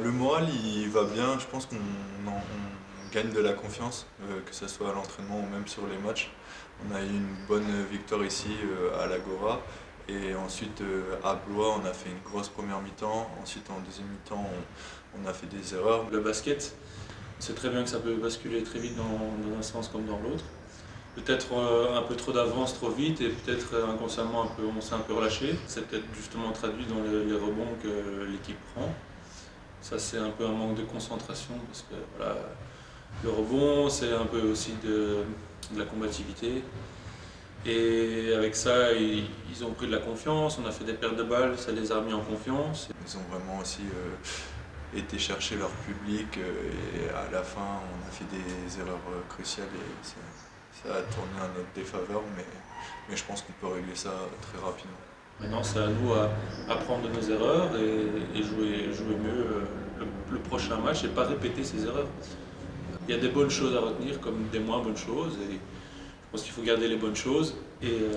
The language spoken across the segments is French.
Le moral, il va bien. Je pense qu'on gagne de la confiance, que ce soit à l'entraînement ou même sur les matchs. On a eu une bonne victoire ici à l'Agora. Et ensuite à Blois, on a fait une grosse première mi-temps. Ensuite, en deuxième mi-temps, on a fait des erreurs. Le basket, c'est très bien que ça peut basculer très vite dans un sens comme dans l'autre. Peut-être un peu trop d'avance trop vite et peut-être inconsciemment on s'est un peu relâché. C'est peut-être justement traduit dans les rebonds que l'équipe prend. Ça, c'est un peu un manque de concentration parce que voilà, le rebond, c'est un peu aussi de la combativité. Et avec ça, ils ont pris de la confiance, on a fait des pertes de balles, ça les a remis en confiance. Ils ont vraiment aussi été chercher leur public et à la fin, on a fait des erreurs cruciales et ça a tourné à notre défaveur, mais je pense qu'on peut régler ça très rapidement. Maintenant, c'est à nous à apprendre de nos erreurs et jouer mieux le prochain match et pas répéter ces erreurs. Il y a des bonnes choses à retenir comme des moins bonnes choses et je pense qu'il faut garder les bonnes choses et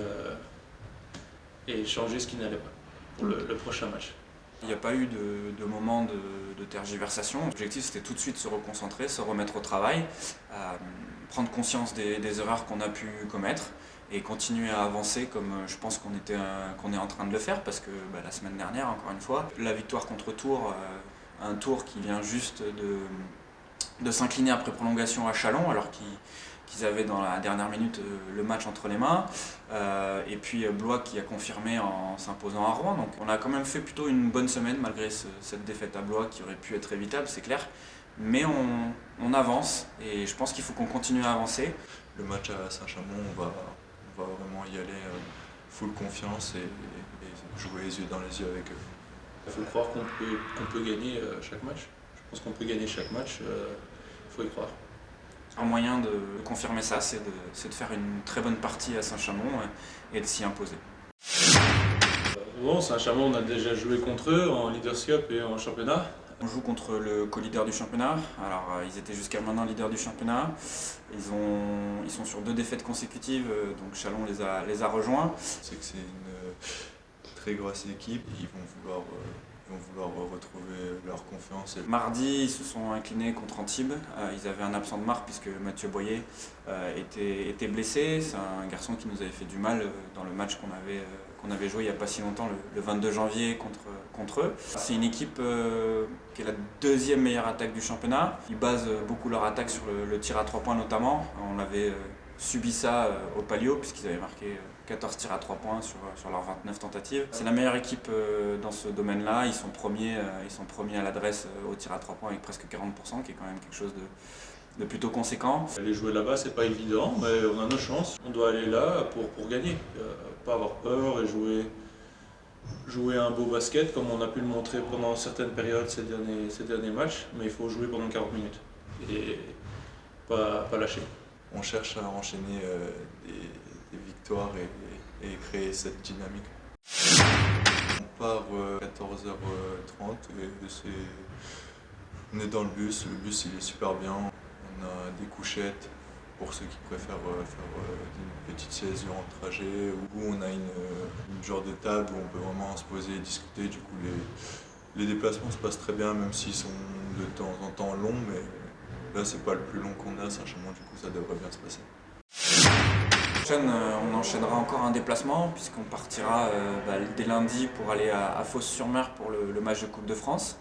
changer ce qui n'allait pas pour le prochain match. Il n'y a pas eu de moment de tergiversation. L'objectif, c'était tout de suite se reconcentrer, se remettre au travail, prendre conscience des erreurs qu'on a pu commettre et continuer à avancer comme je pense qu'on est en train de le faire parce que la semaine dernière, encore une fois, la victoire contre Tours, un Tours qui vient juste de s'incliner après prolongation à Châlons alors qu'ils avaient dans la dernière minute le match entre les mains, et puis Blois qui a confirmé en s'imposant à Rouen. Donc on a quand même fait plutôt une bonne semaine malgré cette défaite à Blois qui aurait pu être évitable, c'est clair. Mais on avance et je pense qu'il faut qu'on continue à avancer. Le match à Saint-Chamond, on va vraiment y aller full confiance et jouer les yeux dans les yeux avec eux. Il faut croire qu'on peut gagner chaque match. Je pense qu'on peut gagner chaque match, il faut y croire. Un moyen de confirmer ça, c'est de faire une très bonne partie à Saint-Chamond et de s'y imposer. Bon, Saint-Chamond, on a déjà joué contre eux en Leaders Cup et en championnat. On joue contre le co-leader du championnat. Alors, ils étaient jusqu'à maintenant leaders du championnat. Ils sont sur 2 défaites consécutives, donc Châlons les a rejoints. C'est que c'est une très grosse équipe. Ils vont vouloir retrouver leur confiance. Mardi, ils se sont inclinés contre Antibes. Ils avaient un absent de marque puisque Mathieu Boyer était blessé. C'est un garçon qui nous avait fait du mal dans le match qu'on avait joué il n'y a pas si longtemps, le 22 janvier contre eux. C'est une équipe qui est la 2e meilleure attaque du championnat. Ils basent beaucoup leur attaque sur le tir à 3 points notamment. On avait subi ça au Palio puisqu'ils avaient marqué 14 tirs à 3 points sur leurs 29 tentatives. C'est la meilleure équipe dans ce domaine-là. Ils sont premiers à l'adresse au tir à 3 points avec presque 40%, qui est quand même quelque chose de plutôt conséquent. Aller jouer là-bas, c'est pas évident, mais on a nos chances. On doit aller là pour gagner, pas avoir peur et jouer un beau basket comme on a pu le montrer pendant certaines périodes ces derniers matchs, mais il faut jouer pendant 40 minutes et pas lâcher. On cherche à enchaîner des victoires et créer cette dynamique. On part 14h30 et on est dans le bus il est super bien. On a des couchettes pour ceux qui préfèrent faire une petite sieste durant le trajet, où on a une genre de table où on peut vraiment se poser et discuter. Du coup les déplacements se passent très bien, même s'ils sont de temps en temps longs, mais là c'est pas le plus long qu'on a à Saint-Chamond, du coup ça devrait bien se passer. On enchaînera encore un déplacement puisqu'on partira dès lundi pour aller à Fos-sur-Mer pour le match de Coupe de France.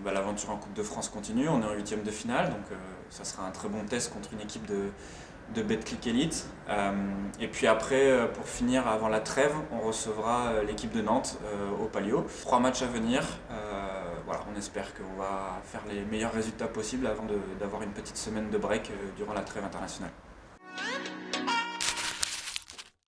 L'aventure en Coupe de France continue, on est en 8e de finale, donc ça sera un très bon test contre une équipe de Betclic Elite. Et puis après, pour finir avant la trêve, on recevra l'équipe de Nantes au Palio. 3 matchs à venir, on espère qu'on va faire les meilleurs résultats possibles avant d'avoir une petite semaine de break durant la trêve internationale.